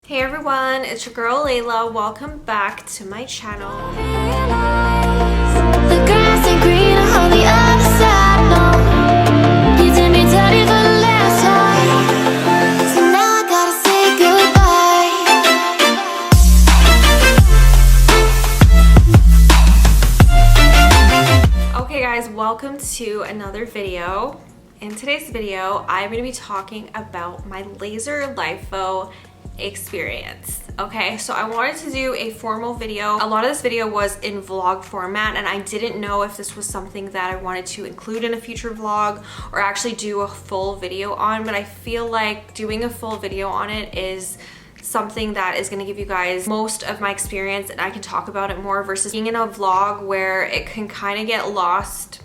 Hey everyone, it's your girl Layla. Welcome back to my channel. The grass ain't green on the other side, no. You did me dirty for the last time, so now I gotta say goodbye. Okay guys, welcome to another video. In today's video, I'm going to be talking about my laser lipo experience. Okay, so I wanted to do a formal video. A lot of this video was in vlog format, and I didn't know if this was something that I wanted to include in a future vlog or actually do a full video on, but I feel like doing a full video on it is something that is going to give you guys most of my experience and I can talk about it more versus being in a vlog where it can kind of get lost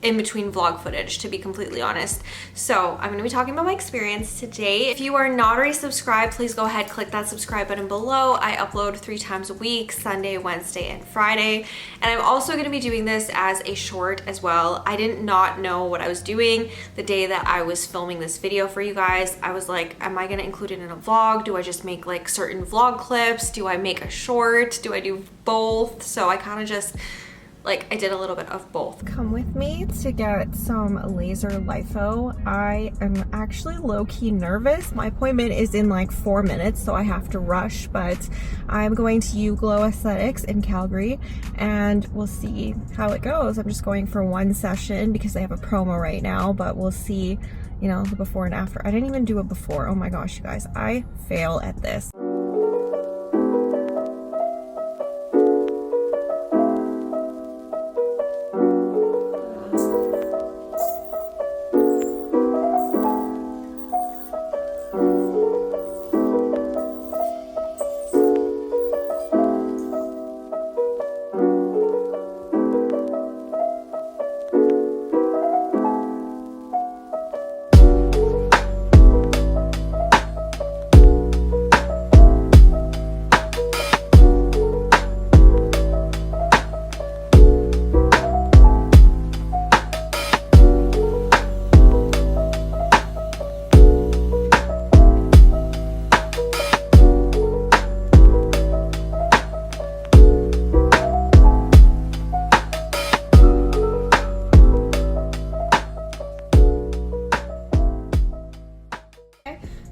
in between vlog footage, to be completely honest. So I'm gonna be talking about my experience today. If you are not already subscribed, please go ahead, click that subscribe button below. I upload 3 times a week, Sunday, Wednesday, and Friday. And I'm also gonna be doing this as a short as well. I did not know what I was doing the day that I was filming this video for you guys. I was like, am I gonna include it in a vlog? Do I just make like certain vlog clips? Do I make a short? Do I do both? So I kind of just I did a little bit of both. Come with me to get some laser lipo. I am actually low-key nervous. My appointment is in like 4 minutes, so I have to rush, but I'm going to Glow Aesthetics in Calgary and we'll see how it goes. I'm just going for 1 session because they have a promo right now, but we'll see, you know, the before and after. I didn't even do a before. Oh my gosh, you guys, I fail at this.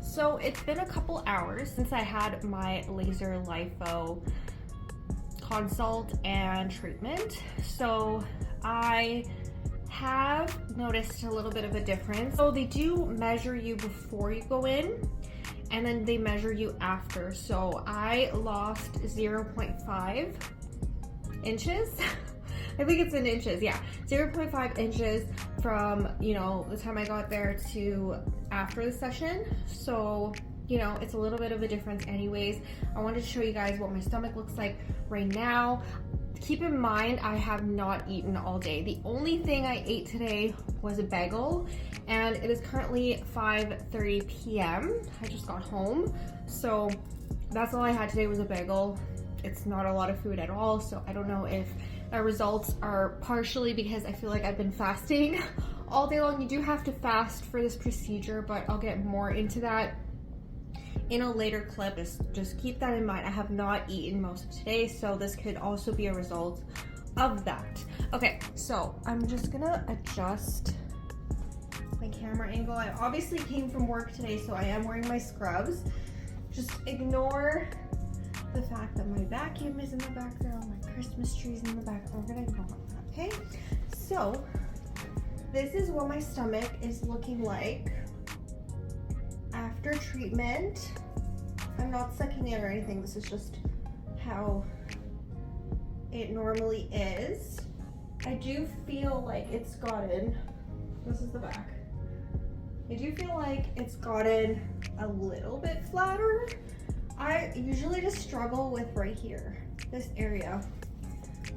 So it's been a couple hours since I had my laser lipo consult and treatment. So I have noticed a little bit of a difference. So they do measure you before you go in and then they measure you after. So I lost 0.5 inches. I think it's in inches, yeah. 0.5 inches from, you know, the time I got there to after the session. So, you know, it's a little bit of a difference anyways. I wanted to show you guys what my stomach looks like right now. Keep in mind, I have not eaten all day. The only thing I ate today was a bagel, and it is currently 5:30 p.m. I just got home. So that's all I had today was a bagel. It's not a lot of food at all, so I don't know if my results are partially because I feel like I've been fasting all day long. You do have to fast for this procedure, but I'll get more into that in a later clip. Just keep that in mind. I have not eaten most of today, so this could also be a result of that. Okay, so I'm just gonna adjust my camera angle. I obviously came from work today, so I am wearing my scrubs. Just ignore the fact that my vacuum is in the background, my Christmas tree's in the background. We're gonna ignore that, okay? So this is what my stomach is looking like after treatment. I'm not sucking in or anything. This is just how it normally is. I do feel like it's gotten, this is the back. I do feel like it's gotten a little bit flatter. I usually just struggle with right here, this area,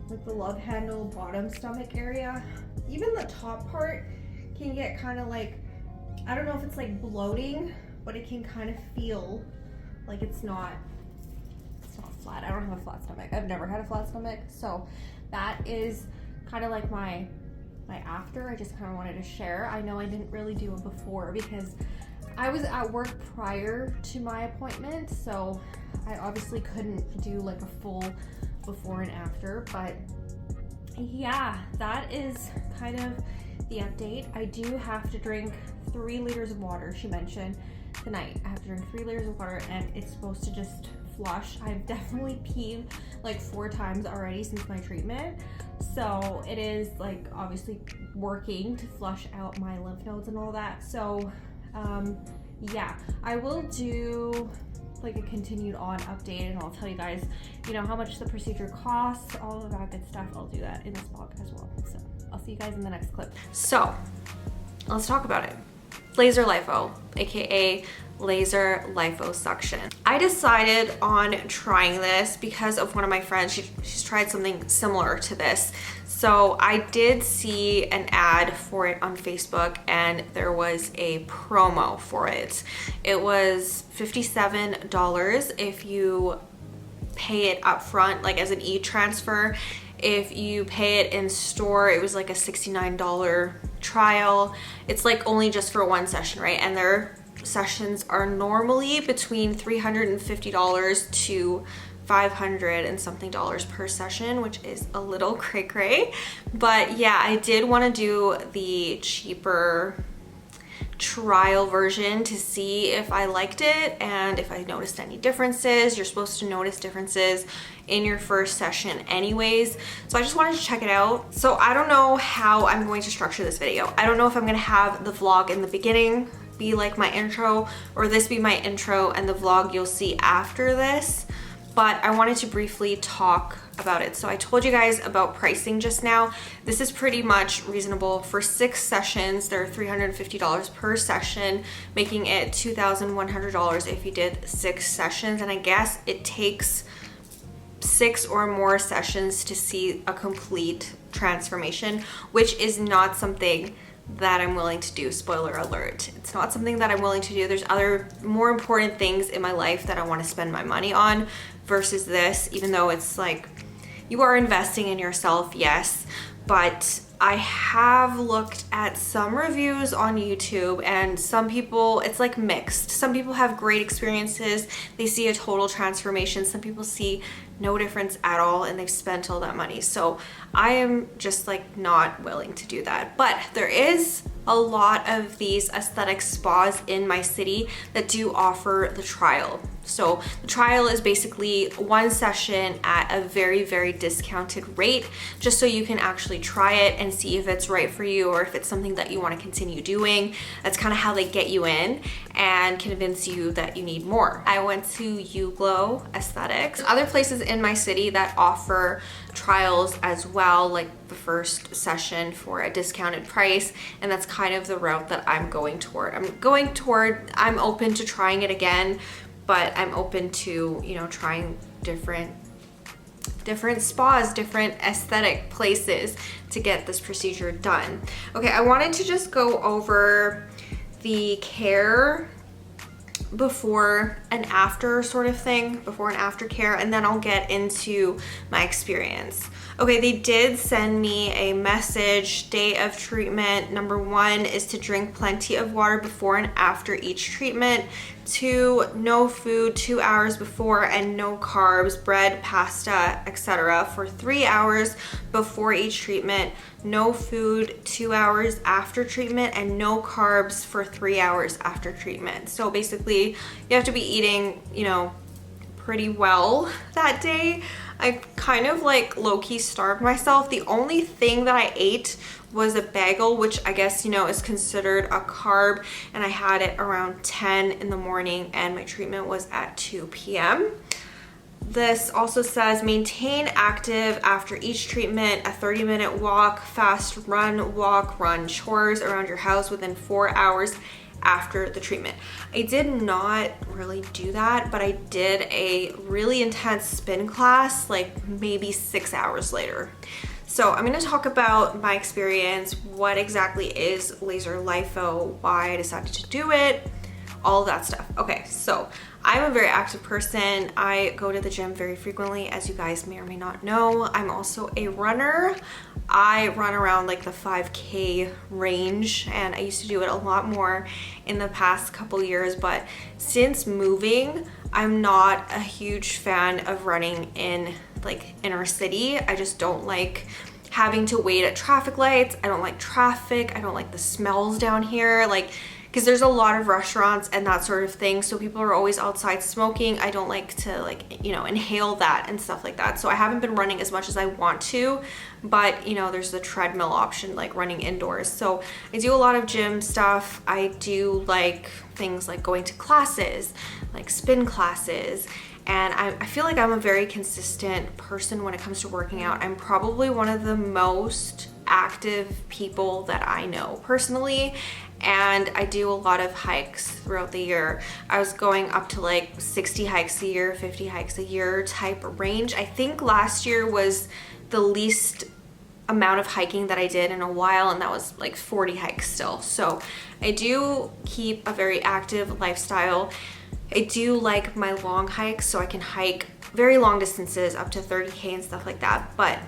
with the love handle bottom stomach area. Even the top part can get kind of like, I don't know if it's like bloating, but it can kind of feel like it's not flat. I don't have a flat stomach. I've never had a flat stomach. So that is kind of like my after. I just kind of wanted to share. I know I didn't really do a before because I was at work prior to my appointment, so I obviously couldn't do like a full before and after, but yeah, that is kind of the update. I do have to drink 3 liters of water, she mentioned tonight. I have to drink 3 liters of water and it's supposed to just flush. I've definitely peed like 4 times already since my treatment. So it is like obviously working to flush out my lymph nodes and all that. So yeah, I will do like a continued on update and I'll tell you guys, you know, how much the procedure costs, all of that good stuff. I'll do that in this vlog as well. So I'll see you guys in the next clip. So let's talk about it. Laser lipo, aka laser liposuction. I decided on trying this because of one of my friends. She's tried something similar to this. So I did see an ad for it on Facebook and there was a promo for it. It was $57 if you pay it up front, like as an e-transfer. If you pay it in store, it was like a $69 trial. It's like only just for 1 session, right? And their sessions are normally between $350 to $500 and something per session, which is a little cray-cray. But yeah, I did want to do the cheaper trial version to see if I liked it and if I noticed any differences. You're supposed to notice differences in your first session anyways. So I just wanted to check it out. So I don't know how I'm going to structure this video. I don't know if I'm going to have the vlog in the beginning be like my intro or this be my intro and the vlog you'll see after this. But I wanted to briefly talk about it. So I told you guys about pricing just now. This is pretty much reasonable. For 6 sessions, they're $350 per session, making it $2,100 if you did 6 sessions. And I guess it takes 6 or more sessions to see a complete transformation, which is not something that I'm willing to do. Spoiler alert. It's not something that I'm willing to do. There's other more important things in my life that I want to spend my money on versus this, even though it's like you are investing in yourself, yes, but I have looked at some reviews on YouTube and some people, it's like mixed. Some people have great experiences. They see a total transformation. Some people see no difference at all and they've spent all that money. So I am just like not willing to do that. But there is a lot of these aesthetic spas in my city that do offer the trial. So the trial is basically 1 session at a very, very discounted rate, just so you can actually try it and see if it's right for you or if it's something that you want to continue doing. That's kind of how they get you in and convince you that you need more. I went to YouGlow Aesthetics. Other places in my city that offer trials as well, like the first session for a discounted price, and that's kind of the route that I'm going toward. I'm open to trying it again, but I'm open to, you know, trying different spas, different aesthetic places to get this procedure done. Okay, I wanted to just go over the care before and after sort of thing, before and after care, and then I'll get into my experience. Okay, they did send me a message, day of treatment. Number 1 is to drink plenty of water before and after each treatment. 2, no food 2 hours before and no carbs, bread, pasta, etc. for 3 hours before each treatment. No food 2 hours after treatment and no carbs for 3 hours after treatment. So basically you have to be eating, you know, pretty well that day. I kind of like low-key starved myself. The only thing that I ate was a bagel, which I guess, you know, is considered a carb, and I had it around 10 in the morning and my treatment was at 2 p.m. This also says maintain active after each treatment, a 30-minute walk, fast run, walk, run, chores around your house within 4 hours after the treatment. I did not really do that, but I did a really intense spin class like maybe 6 hours later. So I'm going to talk about my experience, what exactly is laser lipo, why I decided to do it, all of that stuff. Okay, so I'm a very active person. I go to the gym very frequently, as you guys may or may not know. I'm also a runner. I run around like the 5K range, and I used to do it a lot more in the past couple years, but since moving, I'm not a huge fan of running in like inner city. I just don't like having to wait at traffic lights. I don't like traffic. I don't like the smells down here. Like, because there's a lot of restaurants and that sort of thing, so people are always outside smoking. I don't like to, like, you know, inhale that and stuff like that. So I haven't been running as much as I want to, but you know, there's the treadmill option, like running indoors. So I do a lot of gym stuff. I do like things like going to classes, like spin classes, and I feel like I'm a very consistent person when it comes to working out. I'm probably one of the most active people that I know personally, and I do a lot of hikes throughout the year. I was going up to like 60 hikes a year, 50 hikes a year type range. I think last year was the least amount of hiking that I did in a while, and that was like 40 hikes still. So I do keep a very active lifestyle. I do like my long hikes, so I can hike very long distances up to 30K and stuff like that, but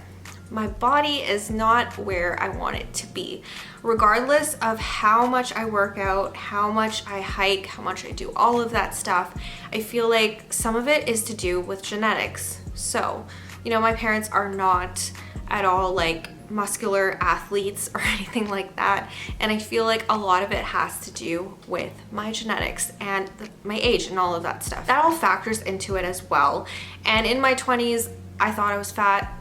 my body is not where I want it to be. Regardless of how much I work out, how much I hike, how much I do all of that stuff, I feel like some of it is to do with genetics. So, you know, my parents are not at all like muscular athletes or anything like that, and I feel like a lot of it has to do with my genetics and my age and all of that stuff. That all factors into it as well. And in my 20s, I thought I was fat.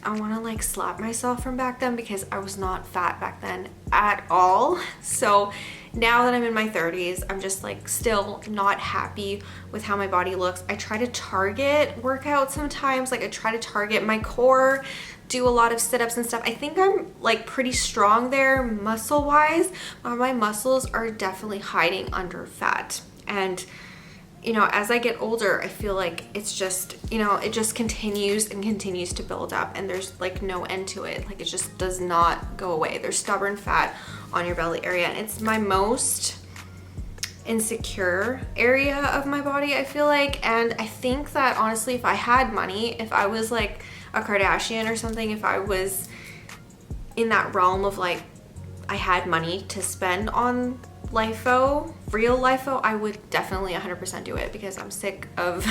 I want to like slap myself from back then, because I was not fat back then at all. So now that I'm in my 30s, I'm just like still not happy with how my body looks. I try to target workouts sometimes, like I try to target my core, do a lot of sit-ups and stuff. I think I'm like pretty strong there muscle wise, but my muscles are definitely hiding under fat. And you know, as I get older, I feel like it's just, you know, it just continues and continues to build up, and there's like no end to it. Like it just does not go away. There's stubborn fat on your belly area, and it's my most insecure area of my body, I feel like. And I think that honestly, if I had money, if I was like a Kardashian or something, if I was in that realm of like I had money to spend on lipo, real lipo, I would definitely 100% do it, because I'm sick of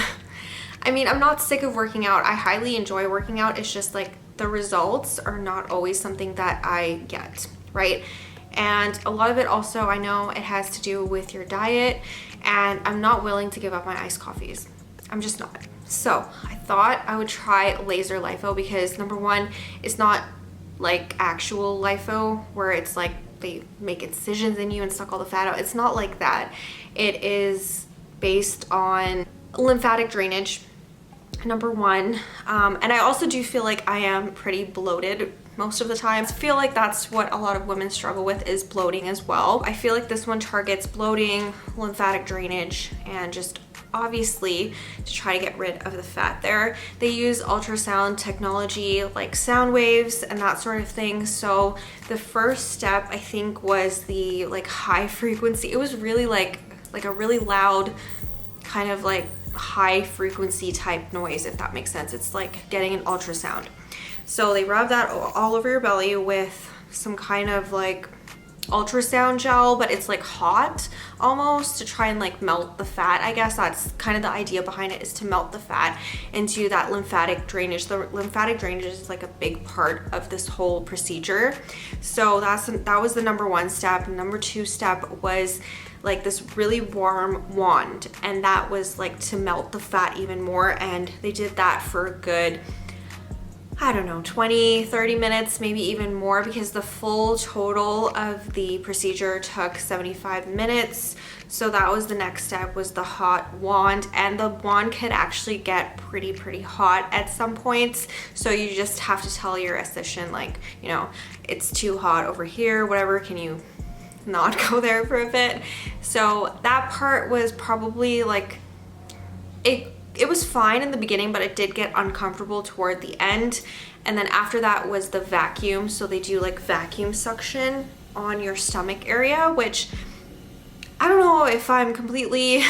I mean, I'm not sick of working out. I highly enjoy working out. It's just like the results are not always something that I get, right? And a lot of it also, I know it has to do with your diet, and I'm not willing to give up my iced coffees. I'm just not. So I thought I would try laser lipo, because number one, it's not like actual lipo where it's like they make incisions in you and suck all the fat out. It's not like that. It is based on lymphatic drainage, number one. And I also do feel like I am pretty bloated most of the time. I feel like that's what a lot of women struggle with, is bloating as well. I feel like this one targets bloating, lymphatic drainage, and just obviously to try to get rid of the fat there. They use ultrasound technology, like sound waves and that sort of thing. So the first step, I think, was the like high frequency. It was really like a really loud kind of like high frequency type noise, if that makes sense. It's like getting an ultrasound. So they rub that all over your belly with some kind of like ultrasound gel, but it's like hot almost, to try and like melt the fat. I guess that's kind of the idea behind it, is to melt the fat into that lymphatic drainage. The lymphatic drainage is like a big part of this whole procedure. So that was the number one step. Number two step was like this really warm wand, and that was like to melt the fat even more. And they did that for a good, I don't know, 20, 30 minutes, maybe even more, because the full total of the procedure took 75 minutes. So that was the next step, was the hot wand. And the wand could actually get pretty hot at some points. So you just have to tell your esthetician, like, you know, it's too hot over here, whatever, can you not go there for a bit? So that part was probably like, it was fine in the beginning, but it did get uncomfortable toward the end. And then after that was the vacuum. So they do like vacuum suction on your stomach area, which I don't know if I'm completely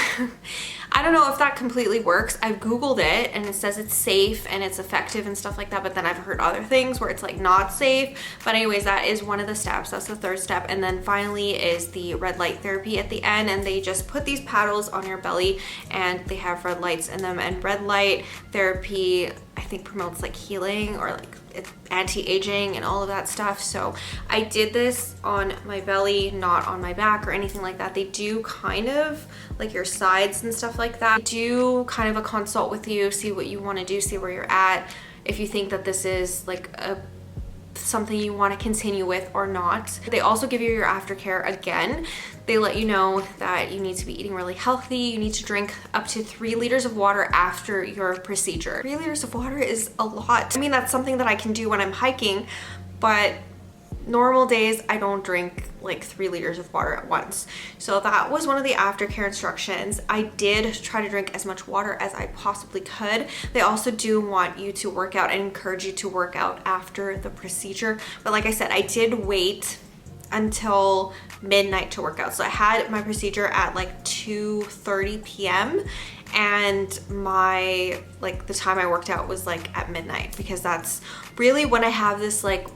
I don't know if that completely works. I've Googled it and it says it's safe and it's effective and stuff like that, but then I've heard other things where it's like not safe. But anyways, that is one of the steps. That's the third step. And then finally is the red light therapy at the end, and they just put these paddles on your belly and they have red lights in them. And red light therapy, I think, promotes like healing or like it's anti-aging and all of that stuff. So I did this on my belly, not on my back or anything like that. They do kind of like your sides and stuff like that. They do kind of a consult with you, see what you want to do, see where you're at, if you think that this is like something you want to continue with or not. They also give you your aftercare again. They let you know that you need to be eating really healthy. You need to drink up to 3 liters of water after your procedure. 3 liters of water is a lot. I mean, that's something that I can do when I'm hiking, but normal days I don't drink like 3 liters of water at once. So that was one of the aftercare instructions. I did try to drink as much water as I possibly could. They also do want you to work out and encourage you to work out after the procedure. But like I said, I did wait until midnight to work out. So I had my procedure at like 2:30 p.m. and my the time I worked out was like at midnight, because that's really when I have this like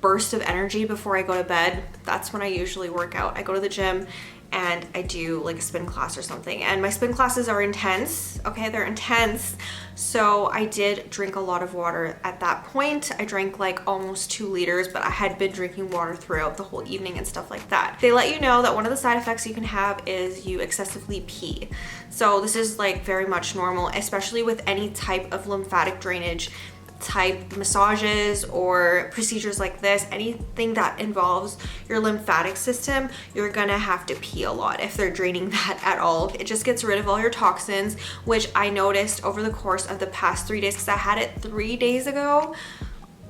burst of energy before I go to bed. That's when I usually work out. I go to the gym and I do like a spin class or something, and my spin classes are intense. Okay, they're intense. So I did drink a lot of water at that point. I drank like almost 2 liters, but I had been drinking water throughout the whole evening and stuff like that. They let you know that one of the side effects you can have is you excessively pee. So this is like very much normal, especially with any type of lymphatic drainage type massages or procedures like this. Anything that involves your lymphatic system, you're gonna have to pee a lot if they're draining that at all. It just gets rid of all your toxins, which I noticed over the course of the past 3 days, because I had it 3 days ago.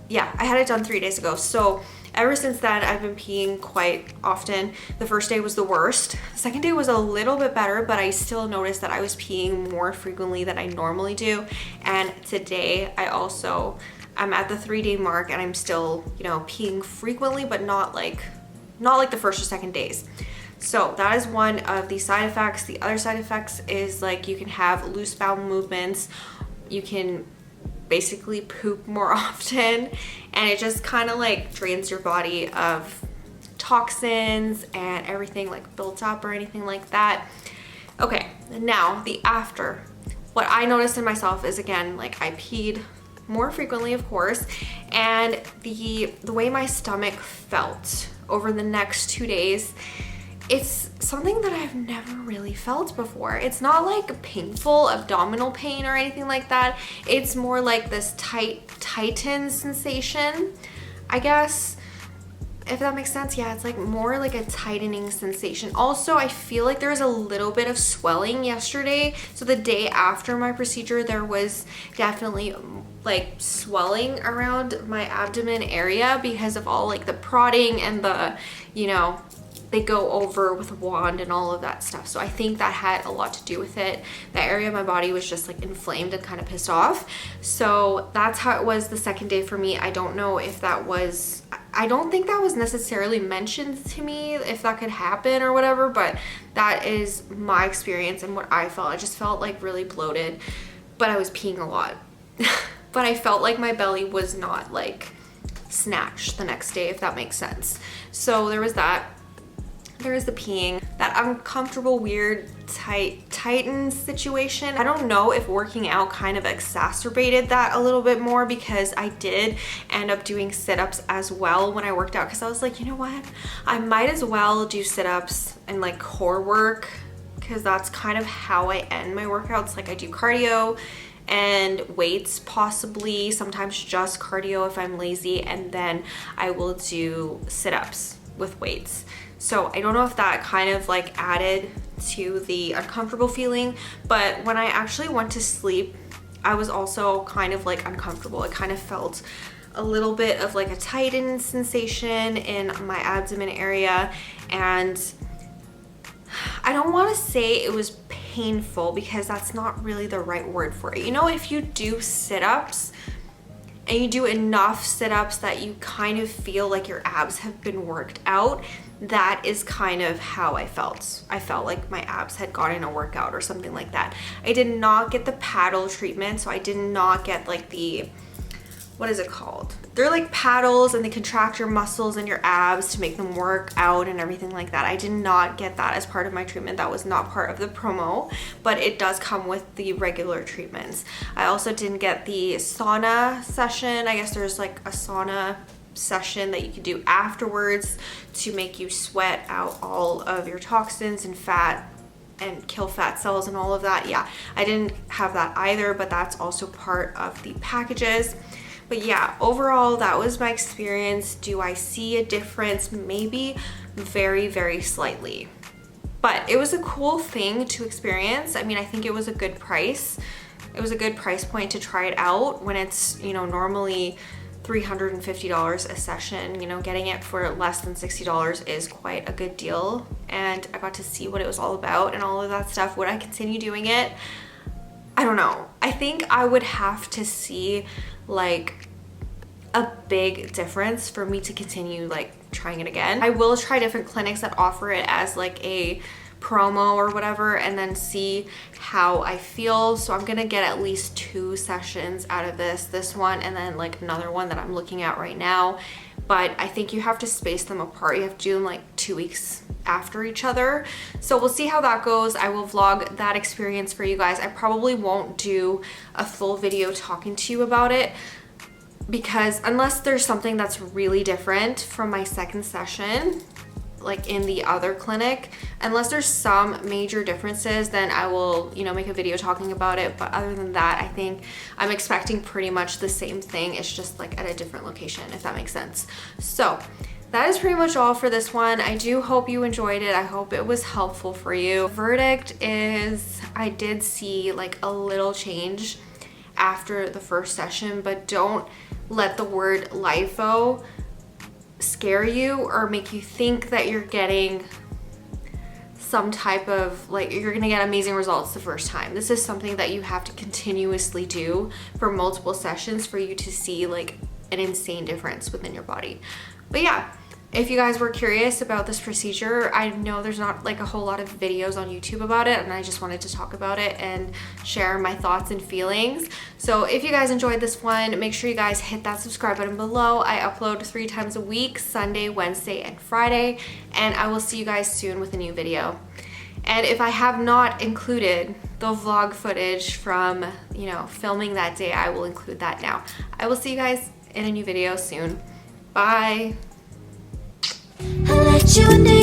Yeah, I had it done 3 days ago. So ever since then, I've been peeing quite often. The first day was the worst. The second day was a little bit better, but I still noticed that I was peeing more frequently than I normally do. And today I'm at the 3-day mark and I'm still, peeing frequently, but not like the first or second days. So that is one of the side effects. The other side effects is like you can have loose bowel movements. You can basically poop more often, and it just kind of like drains your body of toxins and everything like built up or anything like that. Okay, now the after. What I noticed in myself is, again, like I peed more frequently, of course, and the way my stomach felt over the next 2 days, it's something that I've never really felt before. It's not like painful abdominal pain or anything like that. It's more like this tighten sensation, I guess, if that makes sense. Yeah, it's like more like a tightening sensation. Also, I feel like there was a little bit of swelling yesterday. So the day after my procedure, there was definitely like swelling around my abdomen area because of all like the prodding and the, they go over with a wand and all of that stuff. So I think that had a lot to do with it. That area of my body was just like inflamed and kind of pissed off. So that's how it was the second day for me. I don't know if that was, I don't think that was necessarily mentioned to me, if that could happen or whatever, but that is my experience and what I felt. I just felt like really bloated, but I was peeing a lot. But I felt like my belly was not like snatched the next day, if that makes sense. So there was that. There is the peeing, that uncomfortable, weird, tighten situation. I don't know if working out kind of exacerbated that a little bit more, because I did end up doing sit-ups as well when I worked out, because I was like, you know what? I might as well do sit-ups and like core work, because that's kind of how I end my workouts. Like I do cardio and weights, possibly, sometimes just cardio if I'm lazy, and then I will do sit-ups with weights. So I don't know if that kind of like added to the uncomfortable feeling, but when I actually went to sleep, I was also kind of like uncomfortable. It kind of felt a little bit of like a tightened sensation in my abdomen area, and I don't want to say it was painful, because that's not really the right word for it. If you do sit-ups and you do enough sit-ups that you kind of feel like your abs have been worked out, that is kind of how I felt. I felt like my abs had gotten a workout or something like that. I did not get the paddle treatment, so I did not get like the, what is it called? They're like paddles and they contract your muscles and your abs to make them work out and everything like that. I did not get that as part of my treatment. That was not part of the promo, but it does come with the regular treatments. I also didn't get the sauna session. I guess there's like a sauna session that you can do afterwards to make you sweat out all of your toxins and fat and kill fat cells and all of that. Yeah, I didn't have that either, but that's also part of the packages. But yeah, overall, that was my experience. Do I see a difference? Maybe very, very slightly. But it was a cool thing to experience. I mean, I think it was a good price. It was a good price point to try it out when it's, you know, normally $350 a session. You know, getting it for less than $60 is quite a good deal. And I got to see what it was all about and all of that stuff. Would I continue doing it? I don't know. I think I would have to see like a big difference for me to continue like trying it again. I will try different clinics that offer it as like a promo or whatever and then see how I feel. So I'm gonna get at least 2 sessions out of this one and then like another one that I'm looking at right now. But I think you have to space them apart. You have to do them like 2 weeks after each other. So we'll see how that goes. I will vlog that experience for you guys. I probably won't do a full video talking to you about it because unless there's something that's really different from my second session, like in the other clinic, unless there's some major differences, then I will, you know, make a video talking about it. But other than that, I think I'm expecting pretty much the same thing. It's just like at a different location, if that makes sense. So that is pretty much all for this one. I do hope you enjoyed it. I hope it was helpful for you. Verdict is I did see like a little change after the first session, but don't let the word lipo scare you or make you think that you're getting some type of like you're gonna get amazing results the first time. This is something that you have to continuously do for multiple sessions for you to see like an insane difference within your body. But yeah, if you guys were curious about this procedure, I know there's not like a whole lot of videos on YouTube about it, and I just wanted to talk about it and share my thoughts and feelings. So if you guys enjoyed this one, make sure you guys hit that subscribe button below. I upload 3 times a week, Sunday, Wednesday, and Friday, and I will see you guys soon with a new video. And if I have not included the vlog footage from, you know, filming that day, I will include that now. I will see you guys in a new video soon. Bye. I let you in.